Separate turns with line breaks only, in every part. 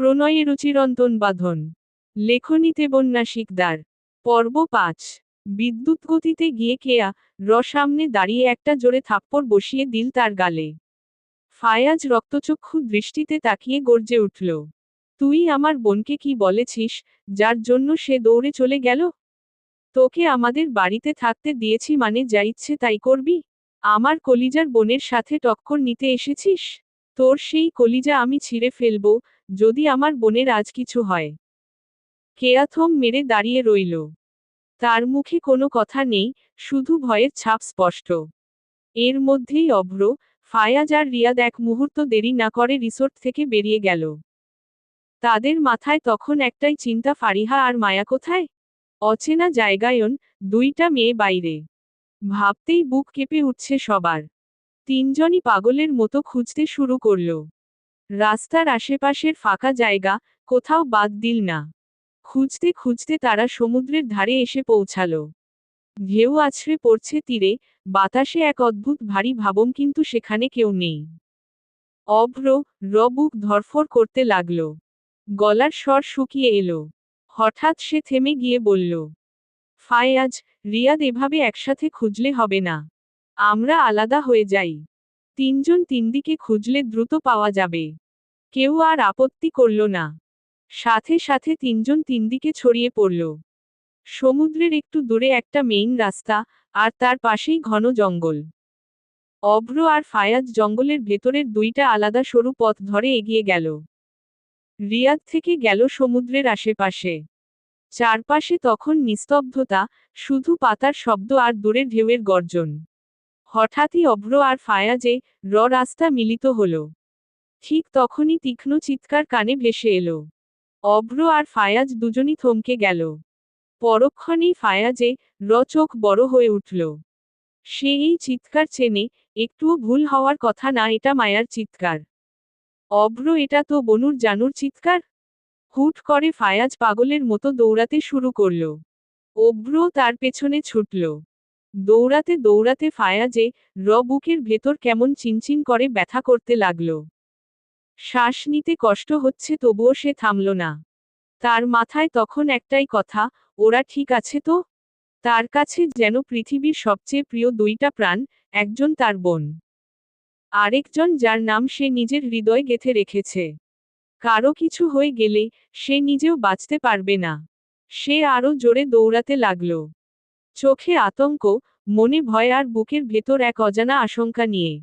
প্রণয়ে রুচিরন্তন বাঁধন। লেখনীতে বন্যা শিকদার। পর্ব ৫। বিদ্যুৎ গতিতে গিয়ে কেয়া সামনে দাঁড়িয়ে একটা জোরে থাপ্পড় বসিয়ে দিল তার গালে। ফায়াজ রক্তচক্ষু দৃষ্টিতে তাকিয়ে গর্জে উঠল। তুই আমার বোনকে কি বলেছিস, যার জন্য সে দৌড়ে চলে গেল? তোকে আমাদের বাড়িতে থাকতে দিয়েছি মানে যা ইচ্ছে তাই করবি? আমার কলিজার বোনের সাথে টক্কর নিতে এসেছিস? তোর সেই কলিজা আমি ছিঁড়ে ফেলব, যদি আমার বোনের আজ কিছু হয়। কেয়া থম মেরে দাঁড়িয়ে রইল। তার মুখে কোনো কথা নেই, শুধু ভয়ের ছাপ স্পষ্ট। এর মধ্যেই অভ্র, ফায়াজ আর রিয়াদ এক মুহূর্ত দেরি না করে রিসোর্ট থেকে বেরিয়ে গেল। তাদের মাথায় তখন একটাই চিন্তা, ফারিহা আর মায়া কোথায়? অচেনা জায়গায়ন, দুইটা মেয়ে বাইরে। ভাবতেই বুক কেঁপে উঠছে সবার। তিনজনই পাগলের মতো খুঁজতে শুরু করল। রাস্তার আশেপাশের ফাঁকা জায়গা কোথাও বাদ দিল না। খুঁজতে খুঁজতে তারা সমুদ্রের ধারে এসে পৌঁছাল। ঢেউ আছড়ে পড়ছে তীরে, বাতাসে এক অদ্ভুত ভারী ভাবম, কিন্তু সেখানে কেউ নেই। অভ্র বুক ধরফর করতে লাগল। গলার স্বর শুকিয়ে এলো। হঠাৎ সে থেমে গিয়ে বলল, ফায়াজ, রিয়াদ, এভাবে একসাথে খুঁজলে হবে না। আমরা আলাদা হয়ে যাই। তিনজন তিনদিকে খুঁজলে দ্রুত পাওয়া যাবে। কেউ আর আপত্তি করল না। সাথে সাথে তিনজন তিনদিকে ছড়িয়ে পড়ল। সমুদ্রের একটু দূরে একটা মেইন রাস্তা, আর তার পাশেই ঘন জঙ্গল। অভ্র আর ফায়াজ জঙ্গলের ভেতরের দুইটা আলাদা সরু পথ ধরে এগিয়ে গেল। রিয়াদ থেকে গেল সমুদ্রের আশেপাশে। চারপাশে তখন নিস্তব্ধতা, শুধু পাতার শব্দ আর দূরের ঢেউয়ের গর্জন। হঠাৎই অভ্র আর ফায়াজে রাস্তা মিলিত হল। ঠিক তখনই তীক্ষ্ণ চিৎকার কানে ভেসে এলো। অভ্র আর ফায়াজ দুজনই থমকে গেল। পরক্ষণেই ফায়াজে চোখ বড় হয়ে উঠল। সে এই চিৎকার চেনে, একটুও ভুল হওয়ার কথা না, এটা মায়ার চিৎকার। অভ্র, এটা তো বনুর জানুর চিৎকার। হুট করে ফায়াজ পাগলের মতো দৌড়াতে শুরু করল। অভ্র তার পেছনে ছুটল। দৌড়াতে দৌড়াতে ফায়াজে বুকের ভেতর কেমন চিনচিন করে ব্যথা করতে লাগল। শ্বাস নিতে কষ্ট হচ্ছে, তবুও সে থামল না। তার মাথায় তখন একটাই কথা, ওরা ঠিক আছে তো? তার কাছে যেন পৃথিবীর সবচেয়ে প্রিয় দুইটা প্রাণ, একজন তার বোন, আরেকজন যার নাম সে নিজের হৃদয়ে গেঁথে রেখেছে। কারো কিছু হয়ে গেলে সে নিজেও বাঁচতে পারবে না। সে আরো জোরে দৌড়াতে লাগল। চোখে আতঙ্ক, মনে ভয় আর বুকের ভেতর এক অজানা আশঙ্কা নিয়ে।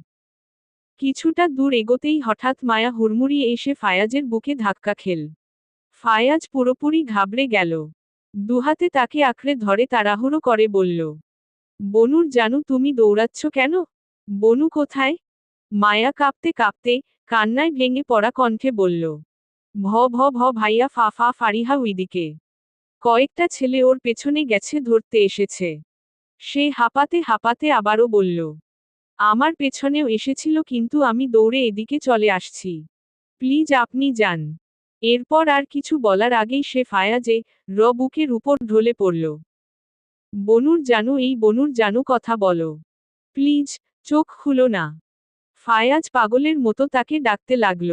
কিছুটা দূর এগোতেই হঠাৎ মায়া হুড়মুড়িয়ে এসে ফায়াজের বুকে ধাক্কা খেল। ফায়াজ পুরোপুরি ঘাবড়ে গেল। দুহাতে তাকে আঁকড়ে ধরে তাড়াহুড়ো করে বলল, বনুর জানু, তুমি দৌড়াচ্ছ কেন? বনু কোথায়? মায়া কাঁপতে কাঁপতে, কান্নায় ভেঙে পড়া কণ্ঠে বলল, ভ ভ ভ ভাইয়া, ফারিহা ওইদিকে। কয়েকটা ছেলে ওর পেছনে গেছে, ধরতে এসেছে। সে হাঁপাতে হাঁপাতে আবারও বলল, আমার পেছনেও এসেছিল, কিন্তু আমি দৌড়ে এদিকে চলে আসছি। প্লিজ আপনি যান। এরপর আর কিছু বলার আগেই সে ফায়াজে বুকের উপর ঢলে পড়ল। বনুর জানু, এই বনুর জানু, কথা বলো প্লিজ, চোখ খুলো না। ফায়াজ পাগলের মতো তাকে ডাকতে লাগল।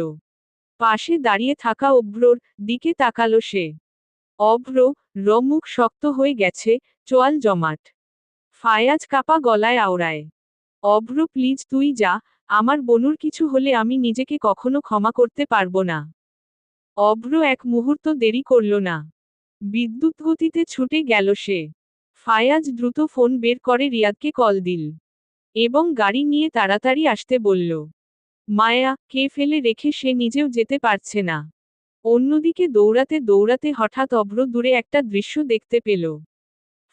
পাশে দাঁড়িয়ে থাকা অভ্রর দিকে তাকালো সে। অভ্র মুখ শক্ত হয়ে গেছে, চোয়াল জমাট। ফায়াজ কাপা গলায় আওড়ায়, অভ্র প্লিজ তুই যা, আমার বনুর কিছু হলে আমি নিজেকে কখনো ক্ষমা করতে পারবো না। অভ্র এক মুহূর্ত দেরি করল না। বিদ্যুৎ গতিতে ছুটে গেল সে। ফায়াজ দ্রুত ফোন বের করে রিয়াদকে কল দিল এবং গাড়ি নিয়ে তাড়াতাড়ি আসতে বলল। মায়া কে ফেলে রেখে সে নিজেও যেতে পারছে না। অন্যদিকে দৌড়াতে দৌড়াতে হঠাৎ অভ্র দূরে একটা দৃশ্য দেখতে পেল।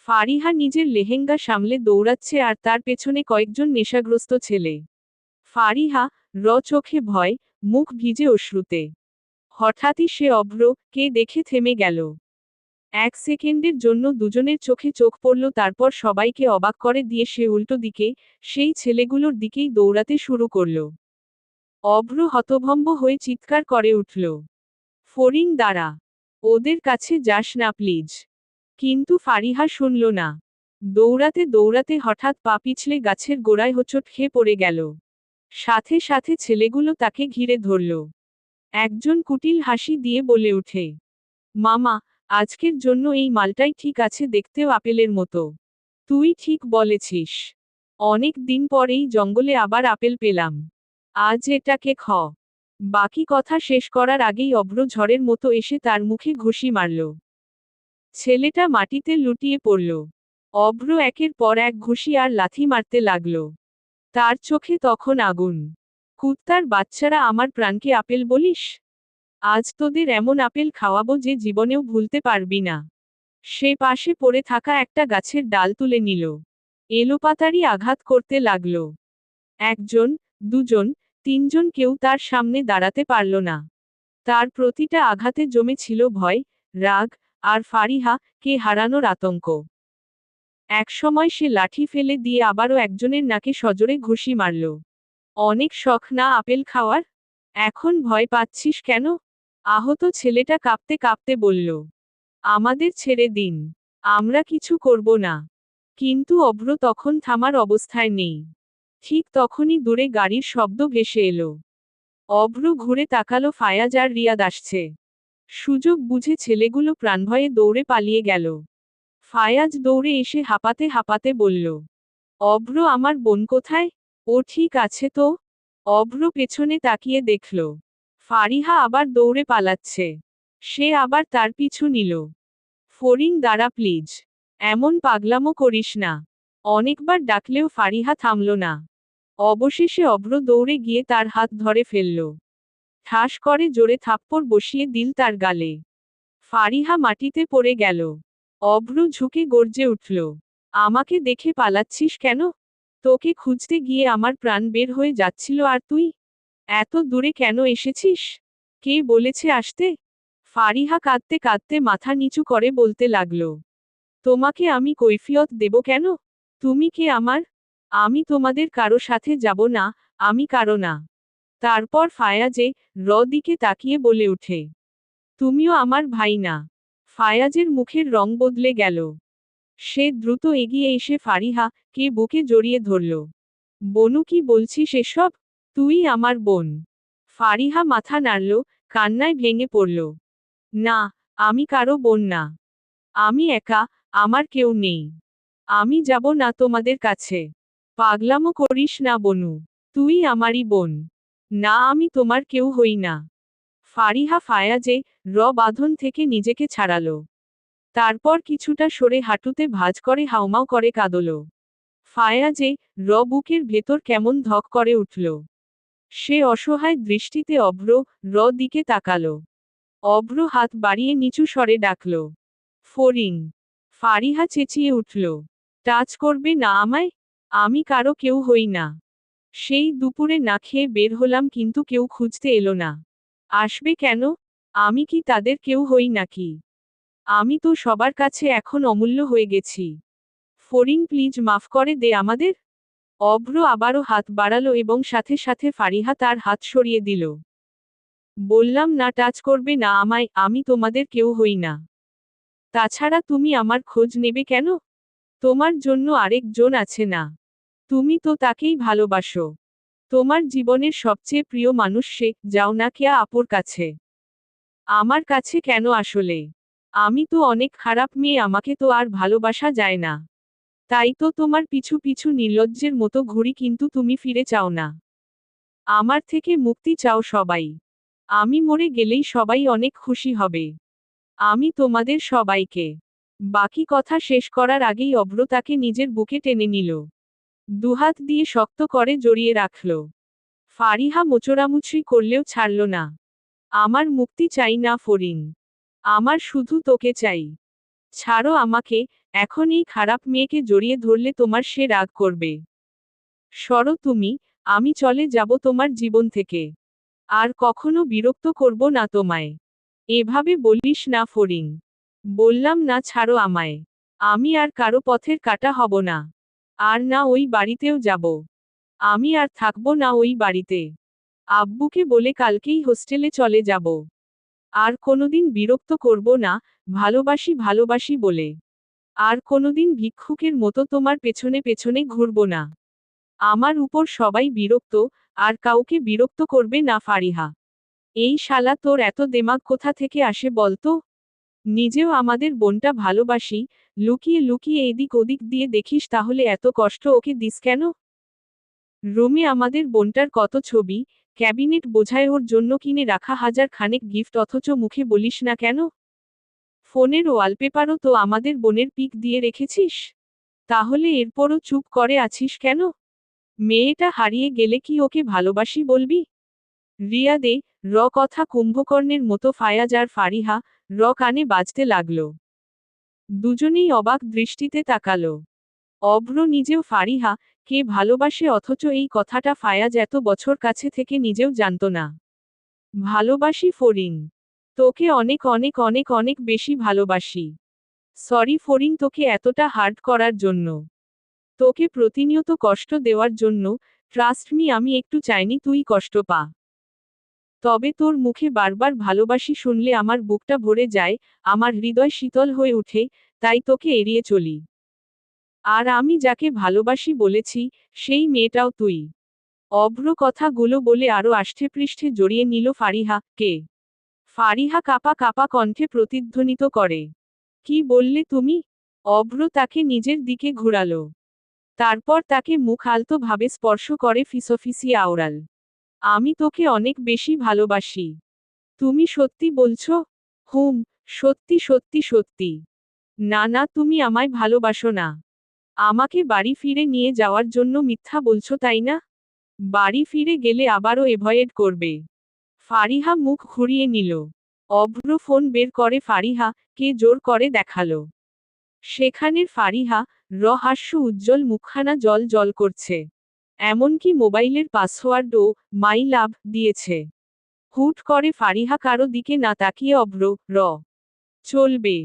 ফারিহা নিজের লেহেঙ্গা সামলে দৌড়াচ্ছে আর তার পেছনে কয়েকজন নেশাগ্রস্ত ছেলে। ফারিহা চোখে ভয়, মুখ ভিজে অশ্রুতে। হঠাৎই সে অভ্র কে দেখে থেমে গেল। এক সেকেন্ডের জন্য দুজনের চোখে চোখ পড়ল, তারপর সবাইকে অবাক করে দিয়ে সে উল্টো দিকে, সেই ছেলেগুলোর দিকেই দৌড়াতে শুরু করল। অভ্র হতভম্ব হয়ে চিৎকার করে উঠল, ফড়িং, দাঁড়া, ওদের কাছে যাস না প্লিজ। কিন্তু ফারিহা শুনল না। দৌড়াতে দৌড়াতে হঠাৎ পা পিছলে গাছের গোড়ায় হোঁচট খেয়ে পড়ে গেল। সাথে সাথে ছেলেগুলো তাকে ঘিরে ধরল। একজন কুটিল হাসি দিয়ে বলে ওঠে, মামা, আজকের জন্য এই মালটাই ঠিক আছে, দেখতেও আপেলের মতো। তুই ঠিক বলেছিস। অনেক দিন পরেই জঙ্গলে আবার আপেল পেলাম। আজ এটাকে খ। বাকি কথা শেষ করার আগেই অভ্র ঝড়ের মতো এসে তার মুখে ঘুষি মারল। ছেলেটা মাটিতে লুটিয়ে পড়ল। অভ্র একের পর এক ঘুষি আর লাথি মারতে লাগল। তার চোখে তখন আগুন। কুত্তার বাচ্চারা, আমার প্রাণকে আপেল বলিস? আজ তোদের এমন আপেল খাওয়াবো যে জীবনেও ভুলতে পারবি না। সে পাশে পড়ে থাকা একটা গাছের ডাল তুলে নিল। এলোপাতাড়ি আঘাত করতে লাগল। একজন, দুজন, তিনজন, কেউ তার সামনে দাঁড়াতে পারল না। তার প্রতিটা আঘাতে জমে ছিল ভয়, রাগ, আর ফারিহা কে হারানোর আতঙ্ক। একসময় সে লাঠি ফেলে দিয়ে আবারও একজনের নাকে সজোরে ঘুষি মারল। অনেক শখ না আপেল খাওয়ার? এখন ভয় পাচ্ছিস কেন? আহত ছেলেটা কাঁপতে কাঁপতে বলল, আমাদের ছেড়ে দিন। আমরা কিছু করব না। কিন্তু অভ্র তখন থামার অবস্থায় নেই। ঠিক তখনই দূরে গাড়ির শব্দ ভেসে এলো। অভ্র ঘুরে তাকালো, ফায়াজ আর রিয়াদ আসছে। সুযোগ বুঝে ছেলেগুলো প্রাণভয়ে দৌড়ে পালিয়ে গেল। ফায়াজ দৌড়ে এসে হাঁপাতে হাঁপাতে বলল, অভ্র, আমার বোন কোথায়? ও ঠিক আছে তো? অভ্র পেছনে তাকিয়ে দেখল ফারিহা আবার দৌড়ে পালাচ্ছে। সে আবার তার পিছু নিল। ফড়িং, দাঁড়া প্লিজ। এমন পাগলামো করিস না। অনেকবার ডাকলেও ফারিহা থামল না। অবশেষে অভ্র দৌড়ে গিয়ে তার হাত ধরে ফেলল। ঠাস করে জোরে থাপ্পড় বসিয়ে দিল তার গালে। ফারিহা মাটিতে পড়ে গেল। অভ্র ঝুঁকে গর্জে উঠল, আমাকে দেখে পালাচ্ছিস কেন? তোকে খুঁজতে গিয়ে আমার প্রাণ বের হয়ে যাচ্ছিল, আর তুই এত দূরে কেন এসেছিস? কে বলেছে আসতে? ফারিহা কাঁদতে কাঁদতে মাথা নিচু করে বলতে লাগল, তোমাকে আমি কৈফিয়ত দেব কেন? তুমি কে আমার? আমি তোমাদের কারো সাথে যাব না, আমি কারো না। তারপর ফায়াজে দিকে তাকিয়ে বলে উঠে, তুমিও আমার ভাই না। ফায়াজের মুখের রং বদলে গেল। সে দ্রুত এগিয়ে এসে ফারিহা কে বুকে জড়িয়ে ধরল। বনু, কি বলছিস এসব? তুই আমার বোন। ফারিহা মাথা নাড়ল, কান্নায় ভেঙে পড়ল। না, আমি কারো বোন না। আমি একা, আমার কেউ নেই। আমি যাব না তোমাদের কাছে। পাগলামো করিস না বনু। তুই আমারই বোন। না, আমি তোমার কেউ হই না। ফারিহা ফায়াজে বাঁধন থেকে নিজেকে ছাড়ালো। তারপর কিছুটা সরে হাঁটুতে ভাঁজ করে হাউমাউ করে কাঁদল। ফায়াজে বুকের ভেতর কেমন ধক করে উঠল। সে অসহায় দৃষ্টিতে অভ্র দিকে তাকালো। অভ্র হাত বাড়িয়ে নিচু স্বরে ডাকল, ফড়িং। ফারিহা চেঁচিয়ে উঠল, টাচ করবে না আমায়? আমি কারো কেউ হই না। সেই দুপুরে না খেয়ে বের হলাম, কিন্তু কেউ খুঁজতে এলো না। আসবে কেন? আমি কি তাদের কেউ হই নাকি? আমি তো সবার কাছে এখন অমূল্য হয়ে গেছি। ফড়িং, প্লিজ মাফ করে দে আমাদের। অভ্র আবারও হাত বাড়ালো এবং সাথে সাথে ফারিহা তার হাত সরিয়ে দিল। বললাম না টাচ করবে না আমায়, আমি তোমাদের কেউ হই না। তাছাড়া তুমি আমার খোঁজ নেবে কেন? তোমার জন্য আরেক জন আছে না? তুমি তো তাকেই ভালোবাসো। তোমার জীবনের সবচেয়ে প্রিয় মানুষ সে, যাও না কেয়া আপুর কাছে। আমার কাছে কেন আসলে? আমি তো অনেক খারাপ মেয়ে, আমাকে তো আর ভালোবাসা যায় না। তাই তো তোমার পিছু পিছু নির্লজ্জের মতো ঘুরি, কিন্তু তুমি ফিরে চাও না। আমার থেকে মুক্তি চাও সবাই। আমি মরে গেলেই সবাই অনেক খুশি হবে। আমি তোমাদের সবাইকে। বাকি কথা শেষ করার আগেই অভ্র তাকে নিজের বুকে টেনে নিল। দুহাত দিয়ে শক্ত করে জড়িয়ে রাখল। ফারিহা মোচড়ামুচড়ি করলেও ছাড়ল না। আমার মুক্তি চাই না ফড়িং। আমার শুধু তোকে চাই। ছাড়ো আমাকে। এখন এই খারাপ মেয়েকে জড়িয়ে ধরলে তোমার সে রাগ করবে। সরো তুমি। আমি চলে যাব তোমার জীবন থেকে। আর কখনো বিরক্ত করব না তোমায়। এভাবে বলিস না ফড়িং। বললাম না, ছাড়ো আমায়। আমি আর কারো পথের কাটা হব না। আর না ওই বাড়িতেও যাব। আমি আর থাকবো না ওই বাড়িতে। আব্বুকে বলে কালকেই হোস্টেলে চলে যাব। আর কোনোদিন বিরক্ত করব না, ভালোবাসি ভালোবাসি বলে। আর কোনোদিন ভিক্ষুকের মতো তোমার পেছনে পেছনে ঘুরব না। আমার উপর সবাই বিরক্ত, আর কাউকে বিরক্ত করবে না ফারিহা। এই শালা তোর এত দেমাগ কোথা থেকে আসে বলতো? নিজেও আমাদের বোনটা ভালোবাসি, লুকিয়ে লুকিয়ে এদিক ওদিক দিয়ে দেখিস তাহলে এত কষ্ট ওকে দিস কেন? রুমে আমাদের বোনটার কত ছবি, ক্যাবিনেট বোঝায় ওর জন্য কিনে রাখা হাজার খানেক গিফট অথচ মুখে বলিস না কেন? ফোনের ওয়ালপেপারও তো আমাদের বোনের পিক দিয়ে রেখেছিস। তাহলে এরপরও চুপ করে আছিস কেন? মেয়েটা হারিয়ে গেলে কি ওকে ভালোবাসি বলবি? রিয়াদে কথা কুম্ভকর্ণের মতো ফায়াজ আর ফারিহা কানে বাজতে লাগল। দুজনেই অবাক দৃষ্টিতে তাকালো। অভ্র নিজেও ফারিহা কে ভালোবাসে অথচ এই কথাটা ফায়াজ এত বছর কাছে থেকে নিজেও জানত না। ভালোবাসি ফরিন। তোকে অনেক অনেক অনেক অনেক বেশি ভালোবাসি। সরি ফরিন তোকে এতটা হার্ট করার জন্য। তোকে প্রতিনিয়ত কষ্ট দেওয়ার জন্য, ট্রাস্ট মি আমি একটু চাইনি তুই কষ্ট পা। তবে তোর মুখে বারবার ভালোবাসি শুনলে আমার বুকটা ভরে যায়, আমার হৃদয় শীতল হয়ে ওঠে, তাই তোকে এড়িয়ে চলি। আর আমি যাকে ভালোবাসি বলেছি, সেই মেয়েটাও তুই। অভ্র কথাগুলো বলে আরো আষ্টেপৃষ্ঠে জড়িয়ে নিল ফারিহা কে। ফারিহা কাপা কাপা কণ্ঠে প্রতিধ্বনিত করে। কি বললে তুমি? অভ্র তাকে নিজের দিকে ঘুরালো। তারপর তাকে মুখ আলতো ভাবে স্পর্শ করে ফিসফিসি আওড়াল। আমি তোকে অনেক বেশি ভালোবাসি। তুমি সত্যি বলছো? হুম, সত্যি সত্যি সত্যি। না না তুমি আমায় ভালোবাসো না। আমাকে বাড়ি ফিরে নিয়ে যাওয়ার জন্য মিথ্যা বলছো তাই না? বাড়ি ফিরে গেলে আবারও এভয়েড করবে। ফারিহা মুখ ঘুরিয়ে নিল। অভ্র ফোন বের করে ফারিহা কে জোর করে দেখালো। সেখানের ফারিহা হাস্য উজ্জ্বল মুখখানা জল জল করছে। এমনকি মোবাইলের পাসওয়ার্ডও মাই লাভ দিয়েছে। হুট করে ফারিহা কারো দিকে না তাকিয়ে অভ্র চলবে।